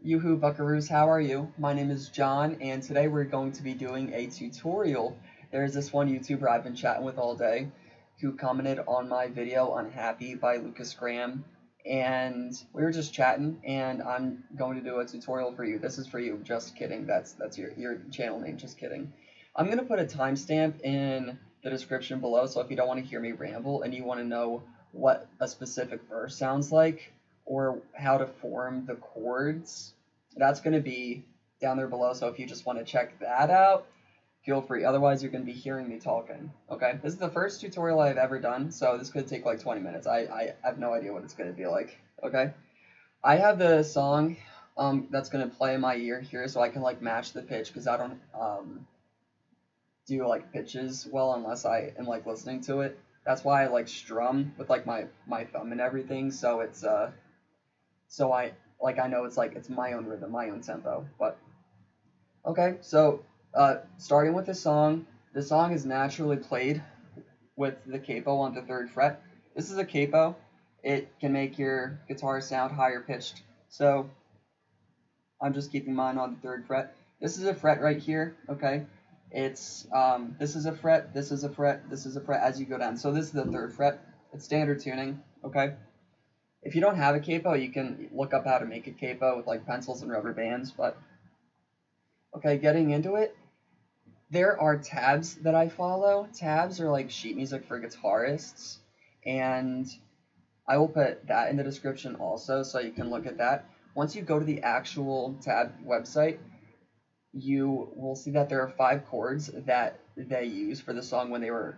Yoo-hoo buckaroos, how are you? My name is John, and today we're going to be doing a tutorial. There's this one YouTuber I've been chatting with all day who commented on my video Unhappy by Lukas, and we were just chatting, and I'm going to do a tutorial for you. This is for you, just kidding. That's your channel name, just kidding. I'm going to put a timestamp in the description below, so if you don't want to hear me ramble and you want to know what a specific verse sounds like, or how to form the chords, that's going to be down there below. So if you just want to check that out, feel free. Otherwise, you're going to be hearing me talking. Okay, this is the first tutorial I've ever done, so this could take like 20 minutes. I have no idea what it's going to be like. Okay, I have the song that's going to play in my ear here, so I can like match the pitch, because I don't do like pitches well unless I am like listening to it. That's why I like strum with like my thumb and everything, so it's so I know it's like it's my own rhythm, my own tempo. But okay, so starting with the song is naturally played with the capo on the 3rd fret. This is a capo. It can make your guitar sound higher pitched. So I'm just keeping mine on the 3rd fret. This is a fret right here, okay? It's this is a fret, this is a fret, this is a fret as you go down. So this is the 3rd fret. It's standard tuning, okay? If you don't have a capo, you can look up how to make a capo with like pencils and rubber bands. But okay, getting into it, there are tabs that I follow. Tabs are like sheet music for guitarists, and I will put that in the description also, so you can look at that. Once you go to the actual tab website, you will see that there are 5 chords that they use for the song when they were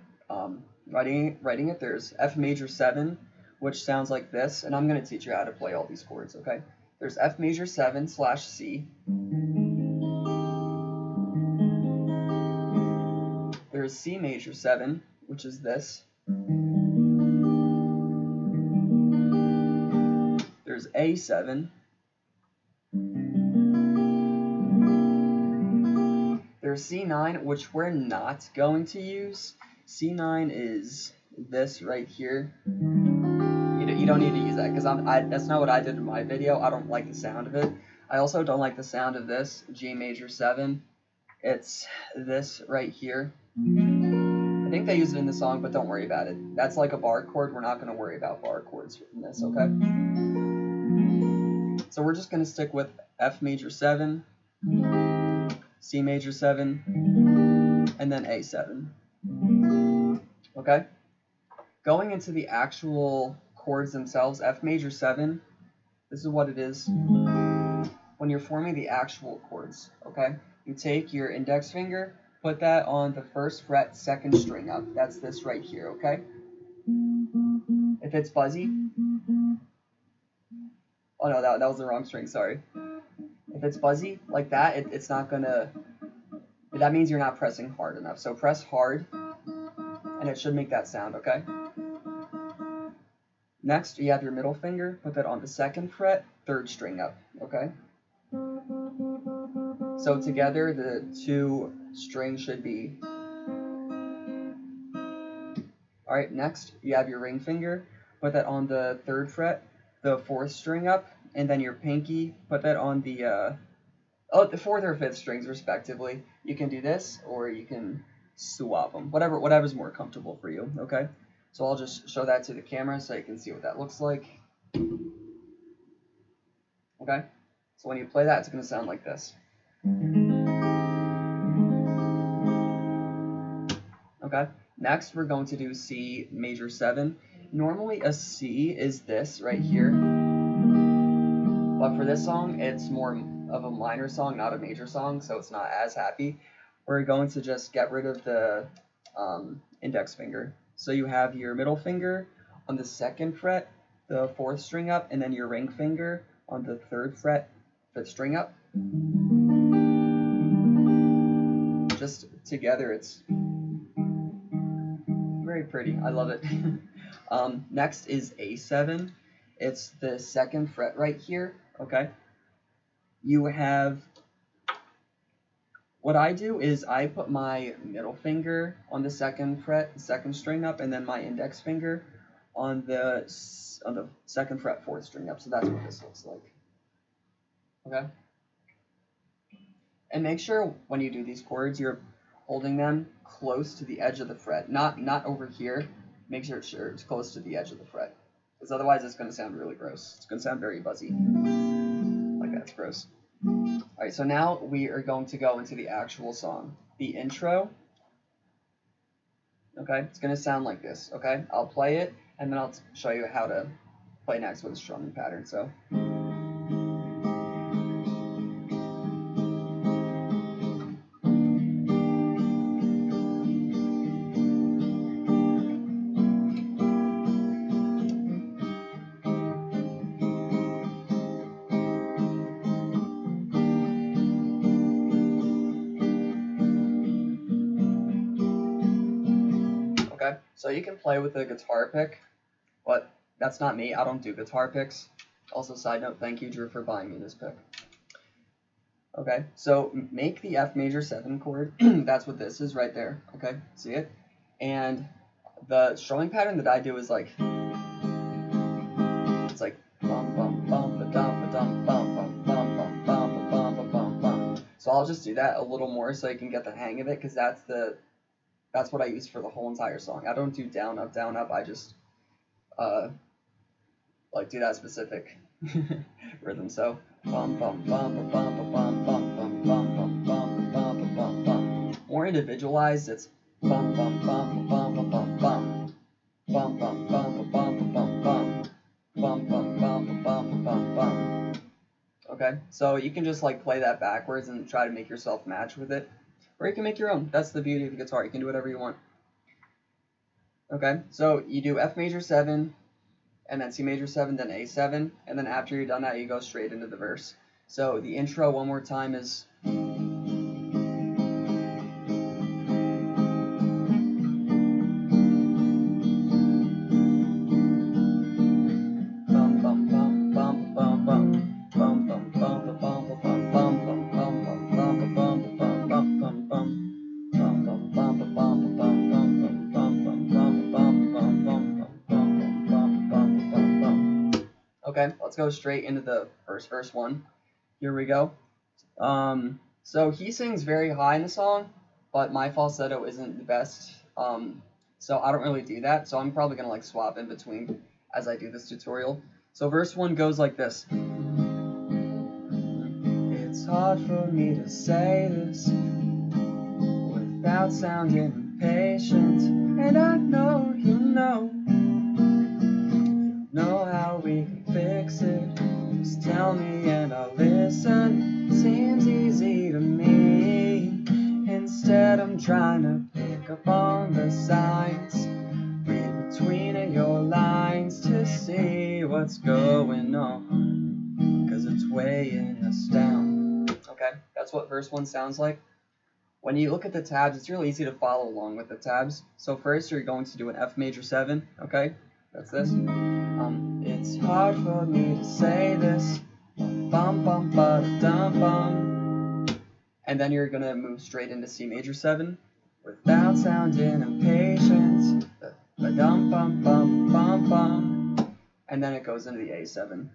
writing it. There's F major 7, which sounds like this, and I'm going to teach you how to play all these chords, okay? There's F major 7 / C. There's C major 7, which is this. There's A7. There's C9, which we're not going to use. C9 is this right here. You don't need to use that, because that's not what I did in my video. I don't like the sound of it. I also don't like the sound of this, G major 7. It's this right here. I think they use it in the song, but don't worry about it. That's like a bar chord. We're not going to worry about bar chords in this, okay? So we're just going to stick with F major 7, C major 7, and then A7. Okay? Going into the actual chords themselves, F major 7, this is what it is. When you're forming the actual chords, okay? You take your index finger, put that on the 1st fret, 2nd string up. That's this right here, okay? If it's fuzzy, oh no, that was the wrong string, sorry. If it's fuzzy like that, it's not gonna, that means you're not pressing hard enough. So press hard, and it should make that sound, okay? Next, you have your middle finger, put that on the 2nd fret, 3rd string up, okay? So together, the 2 strings should be. Alright, next, you have your ring finger, put that on the 3rd fret, the 4th string up, and then your pinky, put that on the, the 4th or 5th strings, respectively. You can do this, or you can swap them, whatever's more comfortable for you, okay? So I'll just show that to the camera so you can see what that looks like. Okay? So when you play that, it's going to sound like this. Okay? Next, we're going to do C major 7. Normally, a C is this right here. But for this song, it's more of a minor song, not a major song, so it's not as happy. We're going to just get rid of the index finger. So you have your middle finger on the 2nd fret, the 4th string up, and then your ring finger on the 3rd fret, 5th string up. Just together, it's very pretty. I love it. Next is A7. It's the 2nd fret right here, okay? You have, what I do is I put my middle finger on the 2nd fret, 2nd string up, and then my index finger on the 2nd fret, 4th string up. So that's what this looks like. Okay? And make sure when you do these chords, you're holding them close to the edge of the fret, not over here. Make sure it's close to the edge of the fret, because otherwise it's going to sound really gross. It's going to sound very buzzy. Like that's gross. All right, so now we are going to go into the actual song. The intro, okay, it's going to sound like this, okay? I'll play it, and then I'll show you how to play next with a strumming pattern, so. Okay, so you can play with a guitar pick, but that's not me. I don't do guitar picks. Also, side note, thank you, Drew, for buying me this pick. Okay, so make the F major 7 chord. That's what this is right there. Okay, see it? And the strumming pattern that I do is like, it's like bum bum bum ba dum ba dum bum bum bum bum bum ba bum ba bum bum. So I'll just do that a little more so you can get the hang of it, because that's what I use for the whole entire song. I don't do down up down up. I just like do that specific rhythm. So bum bum bum bum bum bum bum bum bum bum bum bum bum bum. More individualized, it's bum bum bum bum bum bum bum bum bum bum bum bum bum bum bum bum bum bum bum. Okay, so you can just like play that backwards and try to make yourself match with it, or you can make your own. That's the beauty of the guitar. You can do whatever you want. Okay, so you do F major 7, and then C major 7, then A7, and then after you're done that, you go straight into the verse. So the intro one more time is. Okay, let's go straight into the verse 1. Here we go. So he sings very high in the song, but my falsetto isn't the best. So I don't really do that. So I'm probably gonna like swap in between as I do this tutorial. So verse 1 goes like this. It's hard for me to say this without sounding impatient, and I know you know how we can fix it. Just tell me and I'll listen. Seems easy to me. Instead I'm trying to pick up on the signs, read between your lines to see what's going on, 'cause it's weighing us down. Okay, that's what verse 1 sounds like. When you look at the tabs, it's really easy to follow along with the tabs. So first you're going to do an F major 7, okay? That's this. It's hard for me to say this. Bum bum ba dum bum. And then you're gonna move straight into C major 7 without sounding impatient. Ba dum bum bum bum bum. And then it goes into the A7.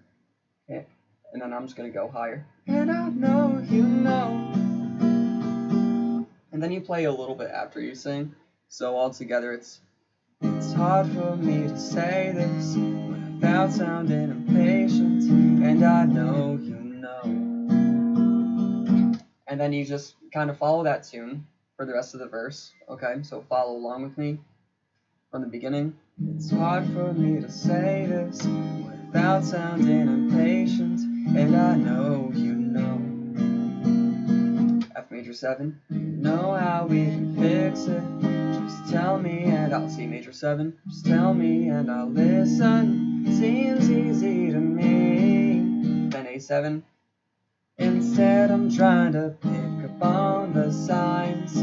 Okay. And then I'm just gonna go higher. And I know you know. And then you play a little bit after you sing. So all together it's hard for me to say this without sounding impatient, and I know you know. And then you just kind of follow that tune for the rest of the verse, okay? So follow along with me from the beginning. It's hard for me to say this without sounding impatient, and I know you know. F major 7, you know how we can fix it. Just tell me and I'll C major 7. Just tell me and I'll listen. Seems easy to me. Then A7. Instead I'm trying to pick up on the signs,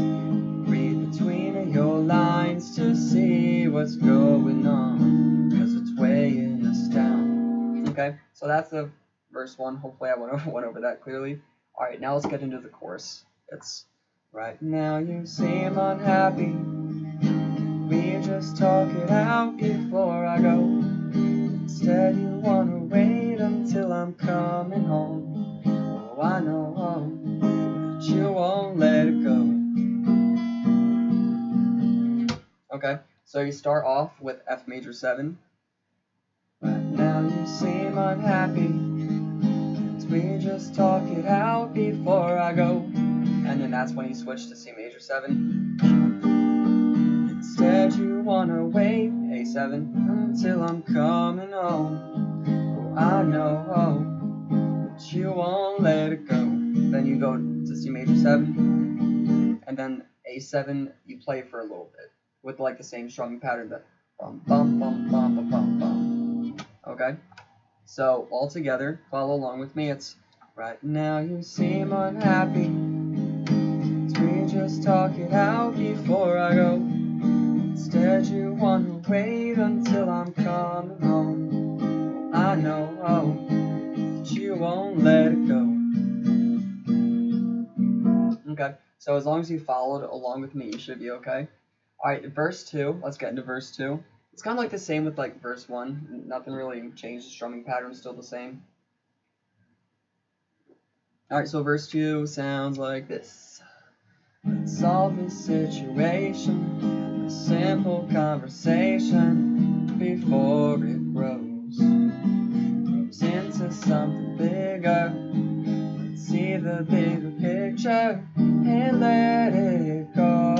read between your lines to see what's going on, 'cause it's weighing us down. Okay, so that's the verse 1. Hopefully I went over that clearly. Alright, now let's get into the chorus. It's right now you seem unhappy. We just talk it out before I go. Instead you wanna wait until I'm coming home. Oh, I know that you won't let it go. Okay, so you start off with F major 7. Right now you seem unhappy. We just talk it out before I go. And then that's when you switch to C major 7. Instead you wanna wait, A7, until I'm coming home. Oh, I know that you won't let it go. Then you go to C major 7, and then A7 you play for a little bit with like the same strumming pattern, that bum bum bum bum bum bum bum. Okay, so all together, follow along with me. It's right now you seem unhappy. We just talk it out before I go. Instead you wanna wait until I'm coming home. I know that you won't let it go. Okay, so as long as you followed along with me, you should be okay. Alright, verse 2, let's get into verse 2. It's kind of like the same with like verse 1. Nothing really changed, the strumming pattern's still the same. Alright, so verse 2 sounds like this. Let's solve this situation, a simple conversation, before it grows into something bigger. Let's see the bigger picture and let it go.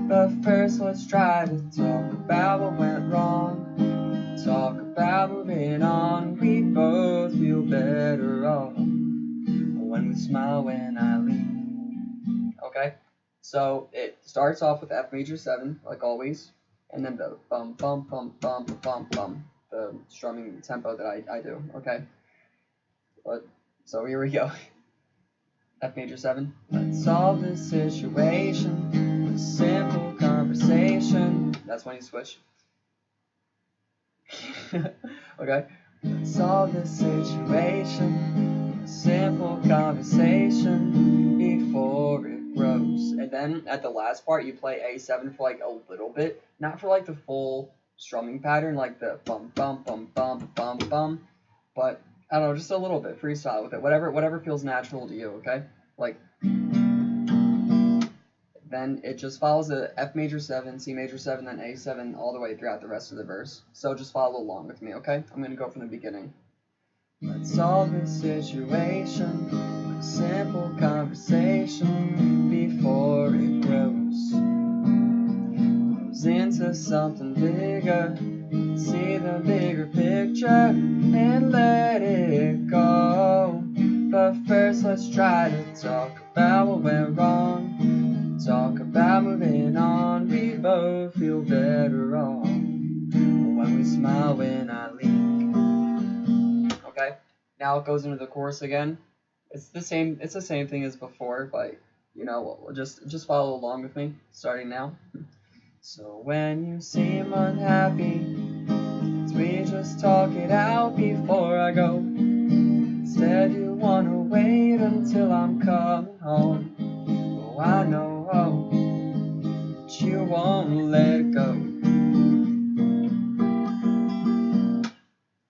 But first let's try to talk about what went wrong. Talk about moving on. We both feel better off when we smile when I leave. Okay, so it starts off with F major 7, like always, and then the bum bum bum bum bum bum, the strumming tempo that I do. Okay, so here we go. F major 7. Let's solve this situation, a simple conversation. That's when you switch. Okay, let's solve this situation, a simple conversation, before it grows. And then at the last part, you play A7 for like a little bit, not for like the full strumming pattern, like the bum bum bum bum bum bum, but I don't know, just a little bit, freestyle with it, whatever feels natural to you. Okay, like then it just follows a F major 7, C major 7, then A7 all the way throughout the rest of the verse. So just follow along with me, okay? I'm gonna go from the beginning. Let's solve this situation, a simple conversation, before it grows into something bigger. See the bigger picture and let it go. But first let's try to talk about what went wrong. Talk about moving on. We both feel better off when we smile when I leave. Okay, now it goes into the chorus again. It's the same thing as before, but you know, just follow along with me, starting now. So when you seem unhappy, we just talk it out before I go. Instead you wanna wait until I'm coming home. Oh, I know that you won't let it go.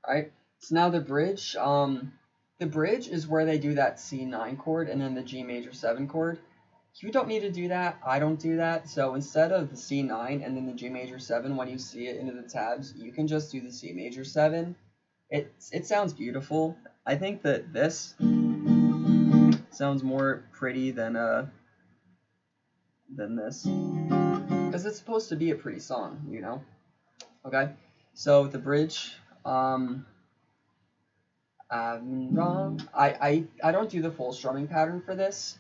Alright, so now the bridge. The bridge is where they do that C9 chord and then the G major 7 chord. You don't need to do that. I don't do that. So instead of the C9 and then the G major 7, when you see it into the tabs, you can just do the C major 7. It sounds beautiful. I think that this sounds more pretty than this, because it's supposed to be a pretty song, you know. Okay, so the bridge. I'm wrong. I don't do the full strumming pattern for this.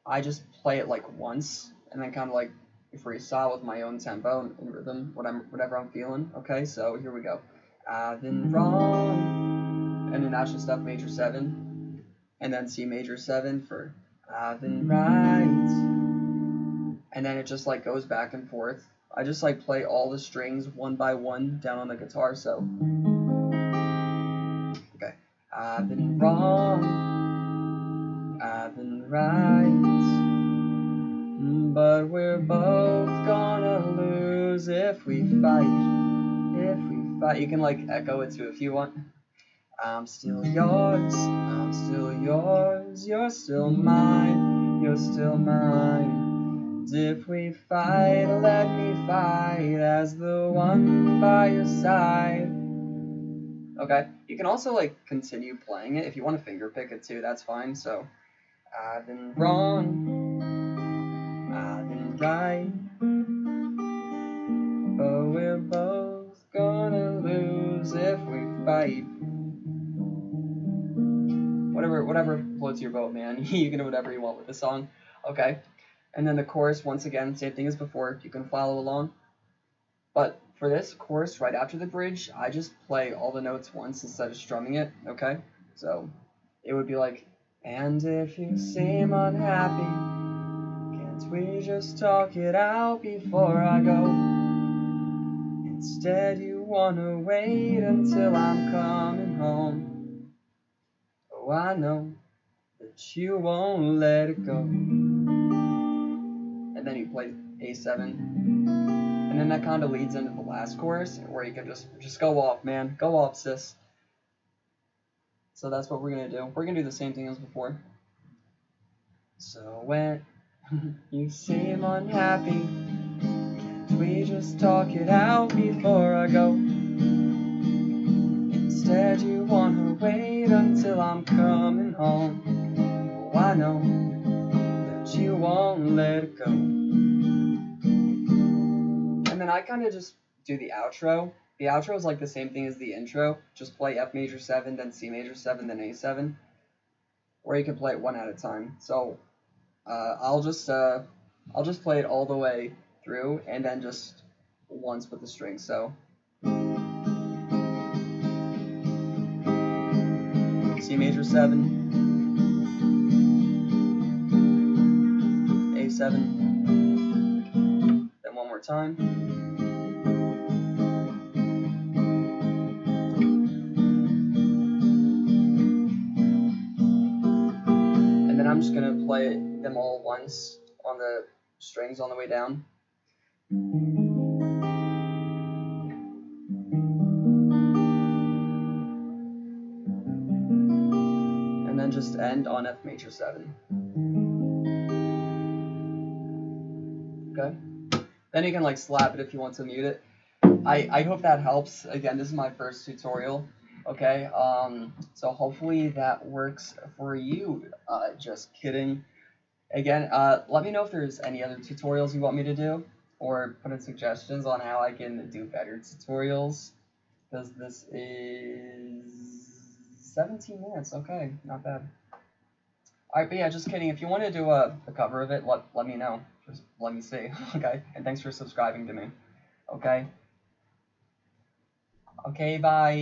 I just play it like once and then kind of like freestyle with my own tempo and rhythm, whatever I'm feeling. Okay, so here we go. I've been wrong, and then that's just F major 7, and then C major 7 for I've been right, and then it just like goes back and forth. I just like play all the strings one by one down on the guitar. So okay, I've been wrong, I've been right, but we're both gonna lose if we fight. If we fight, you can like echo it too if you want. I'm still yours, I'm still yours. 'cause you're still mine, you're still mine. And if we fight, let me fight as the one by your side. Okay, you can also like continue playing it if you want to finger pick it too, that's fine. So I've been wrong, I've been right, but we're both gonna lose if we fight. Whatever floats your boat, man. You can do whatever you want with the song. Okay, and then the chorus, once again, same thing as before. You can follow along. But for this chorus, right after the bridge, I just play all the notes once instead of strumming it, okay? So it would be like, and if you seem unhappy, can't we just talk it out before I go? Instead you wanna wait until I'm coming home. Oh, I know that you won't let it go. And then you play A7. And then that kind of leads into the last chorus where you can just go off, man. Go off, sis. So that's what we're going to do. We're going to do the same thing as before. So when you seem unhappy, can't we just talk it out before I go? Instead you want to wait until I'm coming home. Oh, I know that you won't let it go. And then I kind of just do the outro. The outro is like the same thing as the intro. Just play F major 7, then C major 7, then A7. Or you can play it one at a time. So I'll just play it all the way through and then just once with the strings. So C major 7, A7, then one more time. And then I'm just going to play them all once on the strings on the way down. And then just end on F major 7. Okay? Then you can like slap it if you want to mute it. I hope that helps. Again, this is my first tutorial. Okay, so hopefully that works for you. Just kidding. Again, let me know if there's any other tutorials you want me to do, or put in suggestions on how I can do better tutorials. Because this is 17 minutes. Okay, not bad. Alright, but yeah, just kidding. If you want to do a cover of it, let me know. Just let me see. Okay, and thanks for subscribing to me. Okay. Okay, bye.